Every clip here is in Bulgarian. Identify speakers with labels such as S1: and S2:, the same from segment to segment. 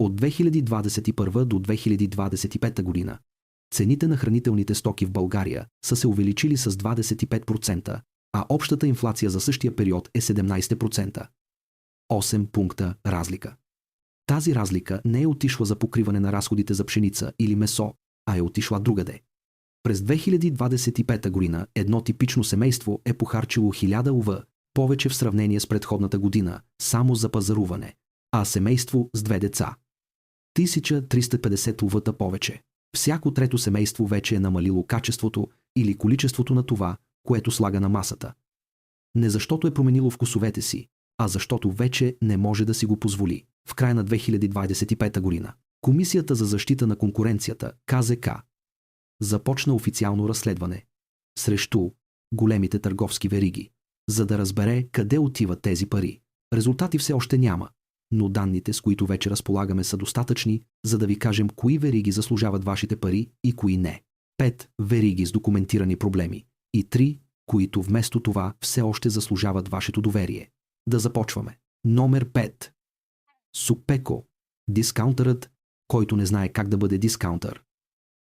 S1: От 2021 до 2025 година цените на хранителните стоки в България са се увеличили с 25%, а общата инфлация за същия период е 17%. 8 пункта разлика. Тази разлика не е отишла за покриване на разходите за пшеница или месо, а е отишла другаде. През 2025 година едно типично семейство е похарчило 1000 лв. Повече в сравнение с предходната година, само за пазаруване, а семейство с 2 деца 1350 лв. Повече. Всяко трето семейство вече е намалило качеството или количеството на това, което слага на масата. Не защото е променило вкусовете си, а защото вече не може да си го позволи. В края на 2025 година Комисията за защита на конкуренцията, КЗК, започна официално разследване срещу големите търговски вериги, за да разбере къде отиват тези пари. Резултати все още няма, но данните, с които вече разполагаме, са достатъчни, за да ви кажем кои вериги заслужават вашите пари и кои не. 5 вериги с документирани проблеми и 3, които вместо това все още заслужават вашето доверие. Да започваме. Номер 5. Супеко. Дискаунтърът, който не знае как да бъде дискаунтър.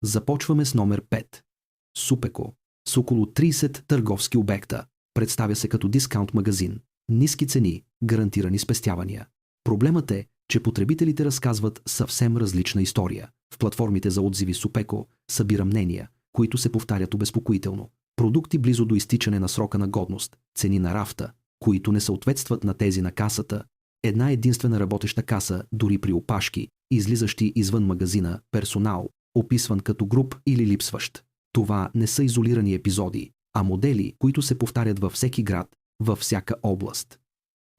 S1: Започваме с номер 5. Супеко. С около 30 търговски обекта. Представя се като дискаунт магазин. Ниски цени, гарантирани спестявания. Проблемът е, че потребителите разказват съвсем различна история. В платформите за отзиви Супеко събира мнения, които се повтарят обезпокоително. Продукти близо до изтичане на срока на годност, цени на рафта, които не съответстват на тези на касата, една единствена работеща каса дори при опашки, излизащи извън магазина, персонал, описван като груб или липсващ. Това не са изолирани епизоди, а модели, които се повтарят във всеки град, във всяка област.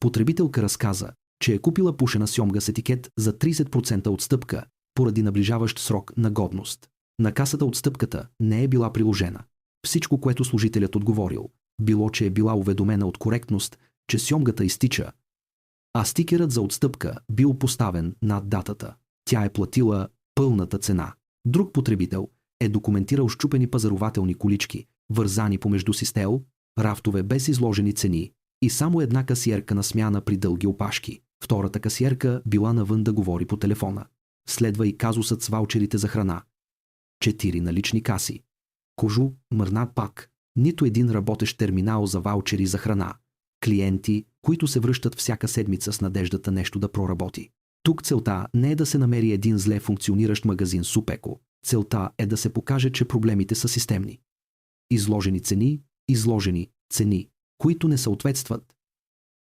S1: Потребителка разказа, че е купила пушена сьомга с етикет за 30% отстъпка поради наближаващ срок на годност. На касата отстъпката не е била приложена. Всичко, което служителят отговорил, било, че е била уведомена от коректност, че сьомгата изтича, а стикерът за отстъпка бил поставен над датата. Тя е платила пълната цена. Друг потребител е документирал счупени пазарувателни колички, вързани помежду си с тел, рафтове без изложени цени и само една касиерка на смяна при дълги опашки. Втората касиерка била навън да говори по телефона. Следва и казусът с ваучерите за храна. 4 налични каси. Кожу мърна пак. Нито един работещ терминал за ваучери за храна. Клиенти, които се връщат всяка седмица с надеждата нещо да проработи. Тук целта не е да се намери един зле функциониращ магазин Супеко. Целта е да се покаже, че проблемите са системни. Изложени цени, които не съответстват.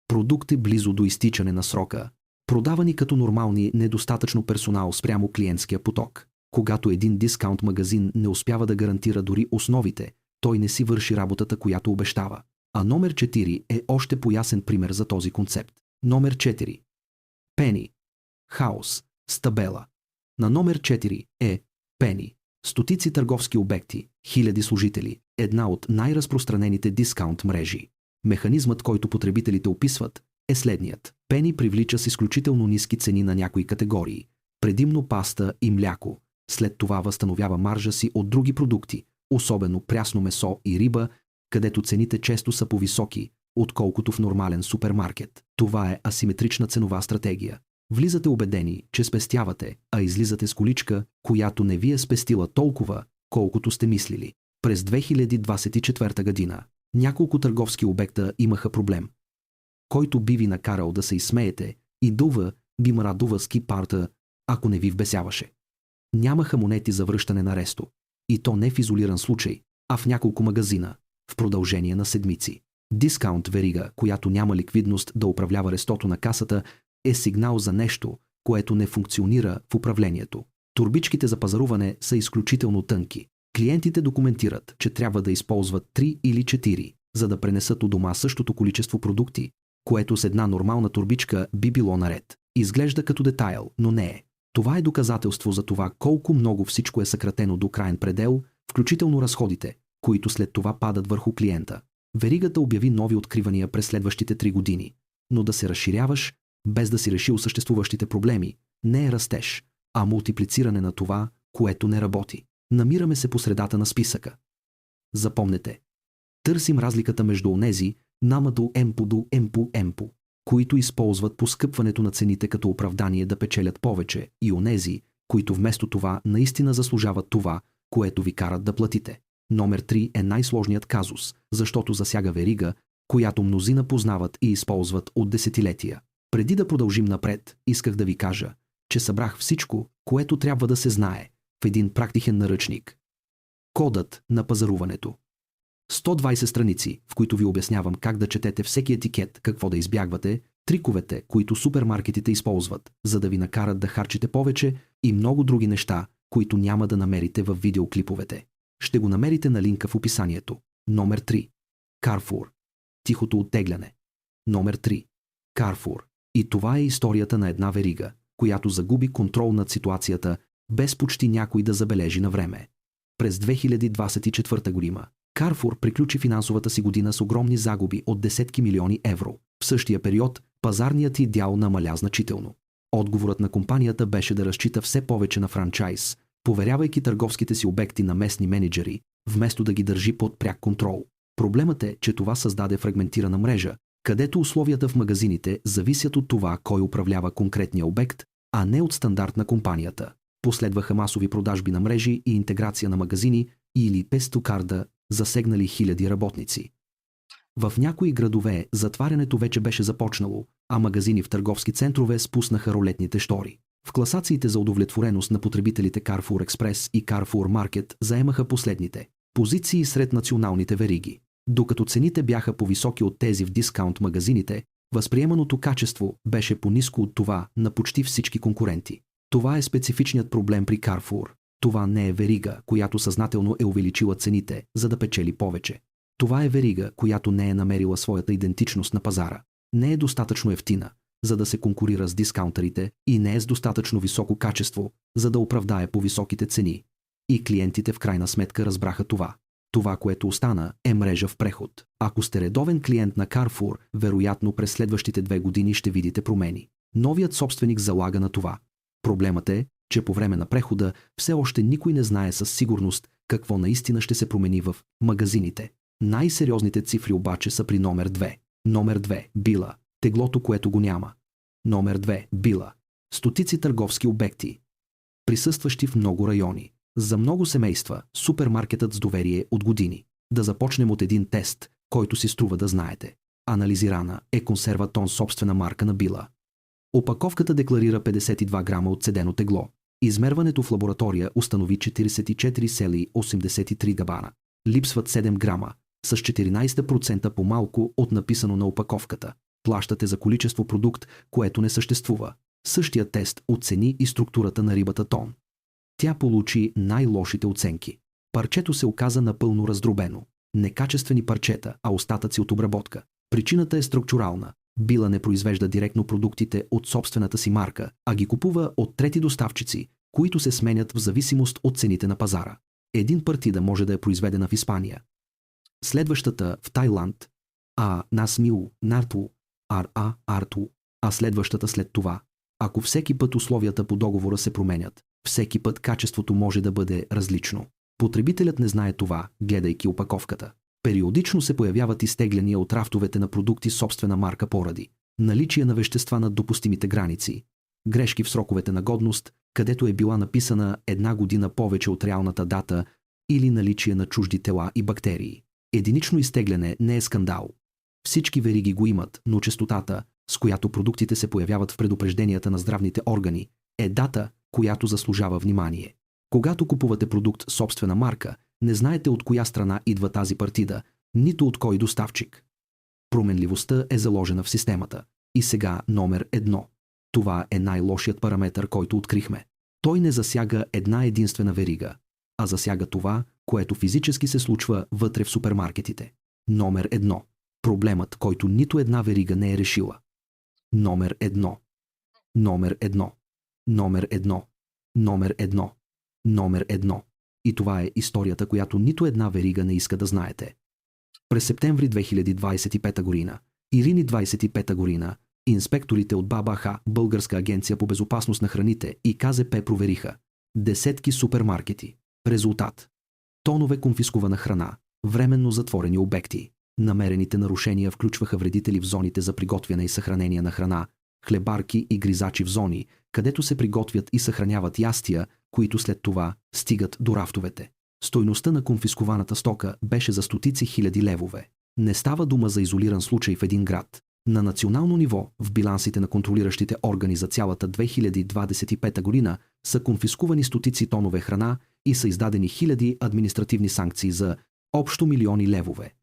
S1: Продукти близо до изтичане на срока. Продавани като нормални, недостатъчно персонал спрямо клиентския поток. Когато един дискаунт магазин не успява да гарантира дори основите, той не си върши работата, която обещава. А номер 4 е още по-ясен пример за този концепт. Номер 4. Пени. Хаос. С табела. На номер 4 е Пени. Стотици търговски обекти, хиляди служители, една от най-разпространените дискаунт мрежи. Механизмът, който потребителите описват, е следният. Пени привлича с изключително ниски цени на някои категории, предимно паста и мляко. След това възстановява маржа си от други продукти, особено прясно месо и риба, където цените често са по-високи, отколкото в нормален супермаркет. Това е асиметрична ценова стратегия. Влизате убедени, че спестявате, а излизате с количка, която не ви е спестила толкова, колкото сте мислили. През 2024 година няколко търговски обекта имаха проблем, който би ви накарал да се изсмеете и дува би мрадува ски парта, ако не ви вбесяваше. Нямаха монети за връщане на ресто. И то не в изолиран случай, а в няколко магазина, в продължение на седмици. Дискаунт верига, която няма ликвидност да управлява рестото на касата, е сигнал за нещо, което не функционира в управлението. Турбичките за пазаруване са изключително тънки. Клиентите документират, че трябва да използват 3 или 4, за да пренесат у дома същото количество продукти, което с една нормална турбичка би било наред. Изглежда като детайл, но не е. Това е доказателство за това колко много всичко е съкратено до краен предел, включително разходите, които след това падат върху клиента. Веригата обяви нови откривания през следващите 3 години, но да се разширяваш, без да си решил съществуващите проблеми, не е растеж, а мултиплициране на това, което не работи. Намираме се по средата на списъка. Запомнете. Търсим разликата между онези, намадо емпудо емпу, които използват поскъпването на цените като оправдание да печелят повече, и онези, които вместо това наистина заслужават това, което ви карат да платите. Номер 3 е най-сложният казус, защото засяга верига, която мнозина познават и използват от десетилетия. Преди да продължим напред, исках да ви кажа, че събрах всичко, което трябва да се знае, в един практичен наръчник. Кодът на пазаруването. 120 страници, в които ви обяснявам как да четете всеки етикет, какво да избягвате, триковете, които супермаркетите използват, за да ви накарат да харчите повече, и много други неща, които няма да намерите в видеоклиповете. Ще го намерите на линка в описанието. Номер 3. Carrefour. Тихото оттегляне. Номер 3. Carrefour. И това е историята на една верига, която загуби контрол над ситуацията, без почти някой да забележи на време. През 2024 година Carrefour приключи финансовата си година с огромни загуби от десетки милиони евро. В същия период пазарният й дял намаля значително. Отговорът на компанията беше да разчита все повече на франчайз, поверявайки търговските си обекти на местни мениджъри, вместо да ги държи под пряк контрол. Проблемът е, че това създаде фрагментирана мрежа, където условията в магазините зависят от това кой управлява конкретния обект, а не от стандарт на компанията. Последваха масови продажби на мрежи и интеграция на магазини или пестокарда, засегнали хиляди работници. В някои градове затварянето вече беше започнало, а магазини в търговски центрове спуснаха рулетните щори. В класациите за удовлетвореност на потребителите Carrefour Express и Carrefour Market заемаха последните позиции сред националните вериги. Докато цените бяха по-високи от тези в дискаунт магазините, възприеманото качество беше по-ниско от това на почти всички конкуренти. Това е специфичният проблем при Carrefour. Това не е верига, която съзнателно е увеличила цените, за да печели повече. Това е верига, която не е намерила своята идентичност на пазара. Не е достатъчно евтина, за да се конкурира с дискаунтърите, и не е с достатъчно високо качество, за да оправдае по-високите цени. И клиентите в крайна сметка разбраха това. Това, което остана, е мрежа в преход. Ако сте редовен клиент на Carrefour, вероятно през следващите 2 години ще видите промени. Новият собственик залага на това. Проблемът е, че по време на прехода все още никой не знае със сигурност какво наистина ще се промени в магазините. Най-сериозните цифри обаче са при номер 2. Номер 2. Била. Теглото, което го няма. Номер 2. Била. Стотици търговски обекти, присъстващи в много райони. За много семейства супермаркетът с доверие от години. Да започнем от един тест, който си струва да знаете. Анализирана е консерва Тон, собствена марка на Била. Опаковката декларира 52 грама отцедено тегло. Измерването в лаборатория установи 44,83 габана. Липсват 7 грама, с 14% по-малко от написано на опаковката. Плащате за количество продукт, което не съществува. Същия тест оцени и структурата на рибата Тон. Тя получи най-лошите оценки. Парчето се оказа напълно раздробено. Некачествени парчета, а остатъци от обработка. Причината е структурална. Била не произвежда директно продуктите от собствената си марка, а ги купува от трети доставчици, които се сменят в зависимост от цените на пазара. Един партида може да е произведена в Испания, следващата в Тайланд, а Насмил, Нарту, Арту, а следващата след това. Ако всеки път условията по договора се променят, всеки път качеството може да бъде различно. Потребителят не знае това, гледайки опаковката. Периодично се появяват изтегляния от рафтовете на продукти собствена марка поради наличие на вещества над допустимите граници, грешки в сроковете на годност, където е била написана 1 година повече от реалната дата, или наличие на чужди тела и бактерии. Единично изтегляне не е скандал. Всички вериги го имат, но честотата, с която продуктите се появяват в предупрежденията на здравните органи, е дата, която заслужава внимание. Когато купувате продукт собствена марка, не знаете от коя страна идва тази партида, нито от кой доставчик. Променливостта е заложена в системата. И сега номер 1. Това е най-лошият параметър, който открихме. Той не засяга една единствена верига, а засяга това, което физически се случва вътре в супермаркетите. Номер 1. Проблемът, който нито една верига не е решила. Номер 1. Номер 1. Номер 1. Номер 1. Номер 1. И това е историята, която нито една верига не иска да знаете. През септември 2025 година, Ирини 25 година, инспекторите от БАБХ, Българска агенция по безопасност на храните, и КЗП провериха десетки супермаркети. Резултат: тонове конфискувана храна, временно затворени обекти. Намерените нарушения включваха вредители в зоните за приготвяне и съхранение на храна, хлебарки и гризачи в зони, където се приготвят и съхраняват ястия, които след това стигат до рафтовете. Стойността на конфискуваната стока беше за стотици хиляди левове. Не става дума за изолиран случай в един град. На национално ниво, в билансите на контролиращите органи за цялата 2025 година са конфискувани стотици тонове храна и са издадени хиляди административни санкции за общо милиони левове.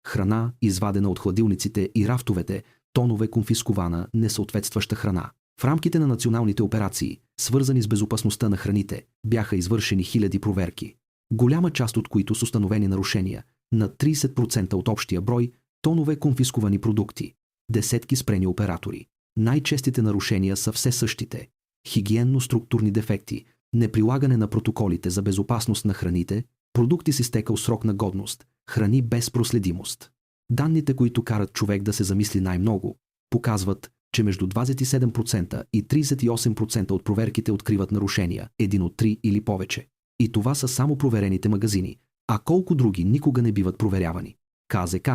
S1: Храна, извадена от хладилниците и рафтовете, тонове конфискувана несъответстваща храна. В рамките на националните операции, свързани с безопасността на храните, бяха извършени хиляди проверки, голяма част от които с установени нарушения, на 30% от общия брой, тонове конфискувани продукти, десетки спрени оператори. Най-честите нарушения са все същите: хигиенно-структурни дефекти, неприлагане на протоколите за безопасност на храните, продукти с изтекъл срок на годност, храни без проследимост. Данните, които карат човек да се замисли най-много, показват, че между 27% и 38% от проверките откриват нарушения, един от 3 или повече. И това са само проверените магазини, а колко други никога не биват проверявани. КЗК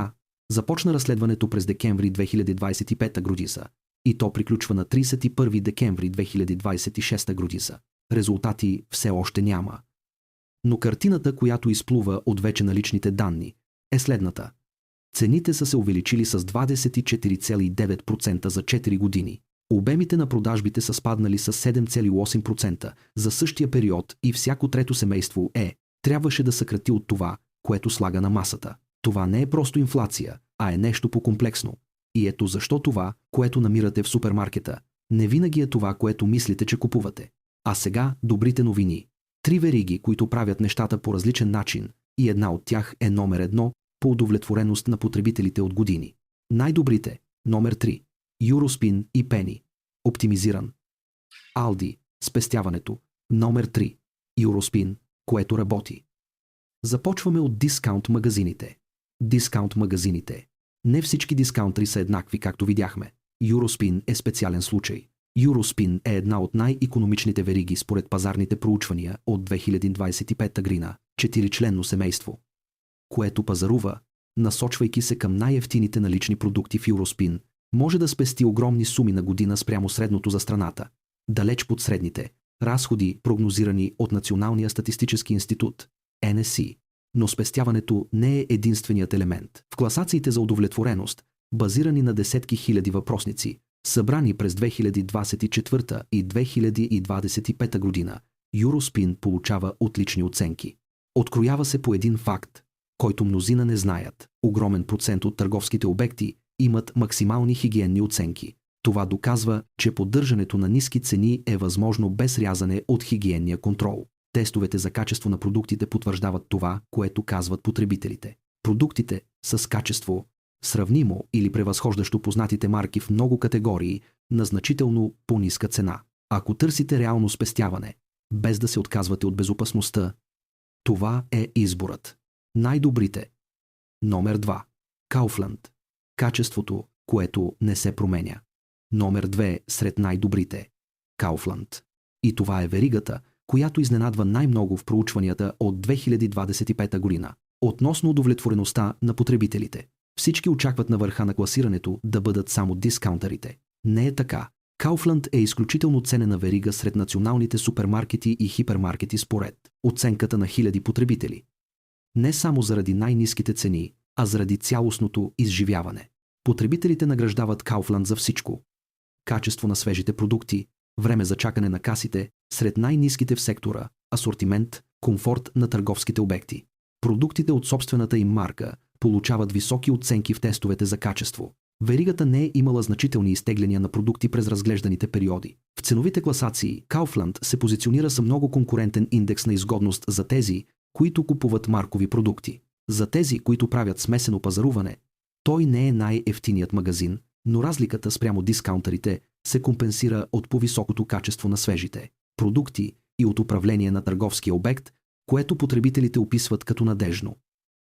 S1: започна разследването през декември 2025 година и то приключва на 31 декември 2026 година. Резултати все още няма. Но картината, която изплува от вече наличните данни, е следната. Цените са се увеличили с 24,9% за 4 години. Обемите на продажбите са спаднали с 7,8% за същия период и всяко трето семейство трябваше да съкрати от това, което слага на масата. Това не е просто инфлация, а е нещо по-комплексно. И ето защо това, което намирате в супермаркета, не винаги е това, което мислите, че купувате. А сега добрите новини. 3 вериги, които правят нещата по различен начин, и една от тях е номер 1 по удовлетвореност на потребителите от години. Най-добрите, номер 3, Eurospin и Penny. Оптимизиран. Aldi, спестяването, номер 3, Eurospin, което работи. Започваме от дискаунт магазините. Дискаунт магазините. Не всички дискаунтри са еднакви, както видяхме. Eurospin е специален случай. Eurospin е една от най-икономичните вериги според пазарните проучвания от 2025 година, 4-членно семейство, което пазарува, насочвайки се към най-евтините налични продукти в Eurospin, може да спести огромни суми на година спрямо средното за страната, далеч под средните разходи, прогнозирани от Националния статистически институт, НСИ. Но спестяването не е единственият елемент. В класациите за удовлетвореност, базирани на десетки хиляди въпросници, събрани през 2024 и 2025 година, Eurospin получава отлични оценки. Откроява се по един факт, който мнозина не знаят. Огромен процент от търговските обекти имат максимални хигиенни оценки. Това доказва, че поддържането на ниски цени е възможно без рязане от хигиенния контрол. Тестовете за качество на продуктите потвърждават това, което казват потребителите. Продуктите с качество, сравнимо или превъзхождащо познатите марки в много категории, на значително по-ниска цена. Ако търсите реално спестяване, без да се отказвате от безопасността, това е изборът. Най-добрите. Номер 2. Kaufland. Качеството, което не се променя. Номер 2 сред най-добрите. Kaufland. И това е веригата, която изненадва най-много в проучванията от 2025 година. Относно удовлетвореността на потребителите. Всички очакват на върха на класирането да бъдат само дискаунтърите. Не е така. Kaufland е изключително ценена верига сред националните супермаркети и хипермаркети според оценката на хиляди потребители. Не само заради най-ниските цени, а заради цялостното изживяване. Потребителите награждават Kaufland за всичко. Качество на свежите продукти, време за чакане на касите, сред най-ниските в сектора, асортимент, комфорт на търговските обекти. Продуктите от собствената им марка получават високи оценки в тестовете за качество. Веригата не е имала значителни изтегляния на продукти през разглежданите периоди. В ценовите класации Kaufland се позиционира с много конкурентен индекс на изгодност за тези, които купуват маркови продукти. За тези, които правят смесено пазаруване, той не е най-евтиният магазин, но разликата спрямо дискаунтърите се компенсира от по-високото качество на свежите продукти и от управление на търговския обект, което потребителите описват като надежно.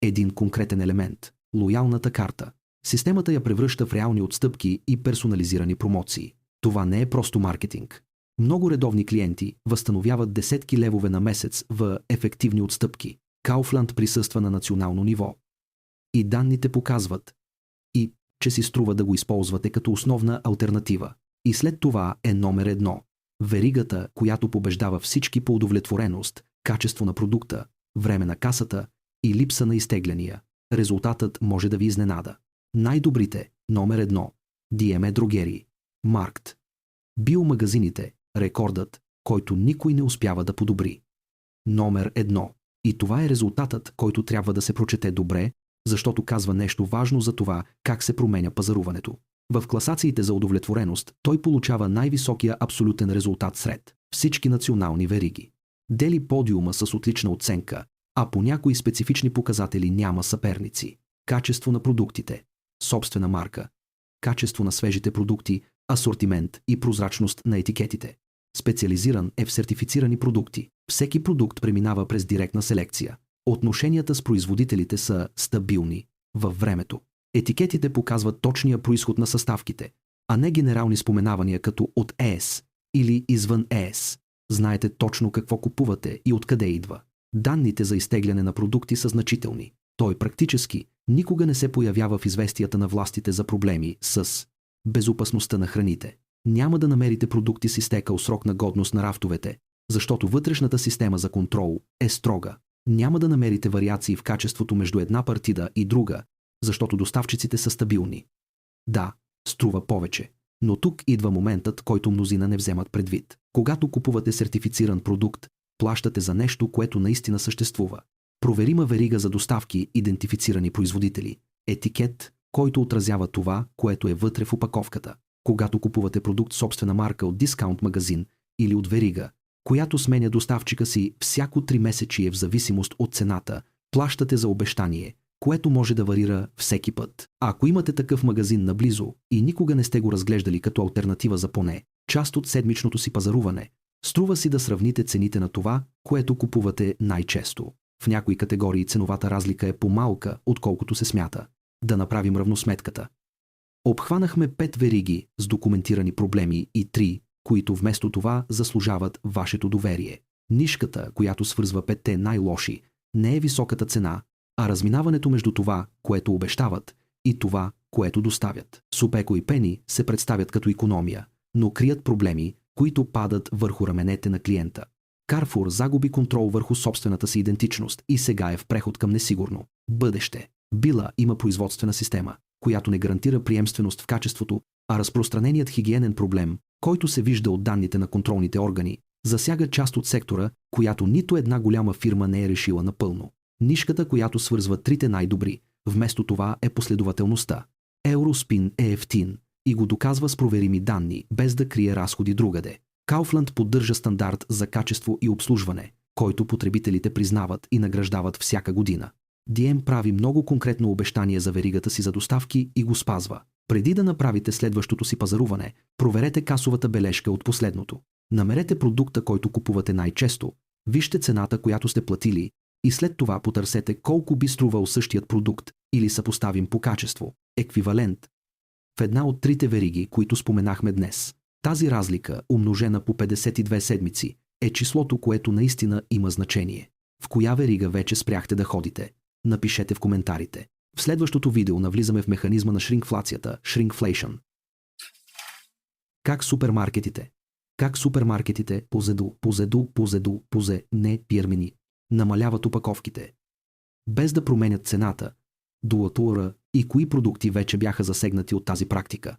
S1: Един конкретен елемент – лоялната карта. Системата я превръща в реални отстъпки и персонализирани промоции. Това не е просто маркетинг. Много редовни клиенти възстановяват десетки левове на месец в ефективни отстъпки. Kaufland присъства на национално ниво. И данните показват, и че си струва да го използвате като основна алтернатива. И след това е номер 1. Веригата, която побеждава всички по удовлетвореност, качество на продукта, време на касата и липса на изтегляния. Резултатът може да ви изненада. Най-добрите, номер 1. Диеме Дрогери. Маркт. Биомагазините, рекордът, който никой не успява да подобри. Номер 1. И това е резултатът, който трябва да се прочете добре, защото казва нещо важно за това как се променя пазаруването. В класациите за удовлетвореност той получава най-високия абсолютен резултат сред всички национални вериги. Дели подиума с отлична оценка, а по някои специфични показатели няма съперници. Качество на продуктите, собствена марка, качество на свежите продукти, асортимент и прозрачност на етикетите. Специализиран е в сертифицирани продукти. Всеки продукт преминава през директна селекция. Отношенията с производителите са стабилни във времето. Етикетите показват точния произход на съставките, а не генерални споменавания като от ЕС или извън ЕС. Знаете точно какво купувате и откъде идва. Данните за изтегляне на продукти са значителни. Той практически никога не се появява в известията на властите за проблеми с безопасността на храните. Няма да намерите продукти с изтекал срок на годност на рафтовете, защото вътрешната система за контрол е строга. Няма да намерите вариации в качеството между една партида и друга, защото доставчиците са стабилни. Да, струва повече, но тук идва моментът, който мнозина не вземат предвид. Когато купувате сертифициран продукт, плащате за нещо, което наистина съществува. Проверима верига за доставки, идентифицирани производители, етикет, който отразява това, което е вътре в опаковката. Когато купувате продукт собствена марка от дискаунт магазин или от верига, която сменя доставчика си всяко 3 месечие в зависимост от цената, плащате за обещание, което може да варира всеки път. А ако имате такъв магазин наблизо и никога не сте го разглеждали като алтернатива за поне част от седмичното си пазаруване, струва си да сравните цените на това, което купувате най-често. В някои категории ценовата разлика е по-малка, отколкото се смята. Да направим равносметката. Обхванахме 5 вериги с документирани проблеми и 3, които вместо това заслужават вашето доверие. Нишката, която свързва 5-те най-лоши, не е високата цена, а разминаването между това, което обещават, и това, което доставят. Супеко и Пени се представят като икономия, но крият проблеми, които падат върху раменете на клиента. Carrefour загуби контрол върху собствената си идентичност и сега е в преход към несигурно бъдеще. Била има производствена система, която не гарантира приемственост в качеството, а разпространеният хигиенен проблем, който се вижда от данните на контролните органи, засяга част от сектора, която нито една голяма фирма не е решила напълно. Нишката, която свързва трите най-добри, вместо това е последователността. Eurospin е ефтин и го доказва с проверими данни, без да крие разходи другаде. Kaufland поддържа стандарт за качество и обслужване, който потребителите признават и награждават всяка година. DM прави много конкретно обещание за веригата си за доставки и го спазва. Преди да направите следващото си пазаруване, проверете касовата бележка от последното. Намерете продукта, който купувате най-често, вижте цената, която сте платили и след това потърсете колко би струвал същият продукт или съпоставим по качество, еквивалент, в една от трите вериги, които споменахме днес. Тази разлика, умножена по 52 седмици, е числото, което наистина има значение. В коя верига вече спряхте да ходите? Напишете в коментарите. В следващото видео навлизаме в механизма на шринкфлацията, shrinkflation. Как супермаркетите не пирмени намаляват опаковките, без да променят цената, дуатура и кои продукти вече бяха засегнати от тази практика.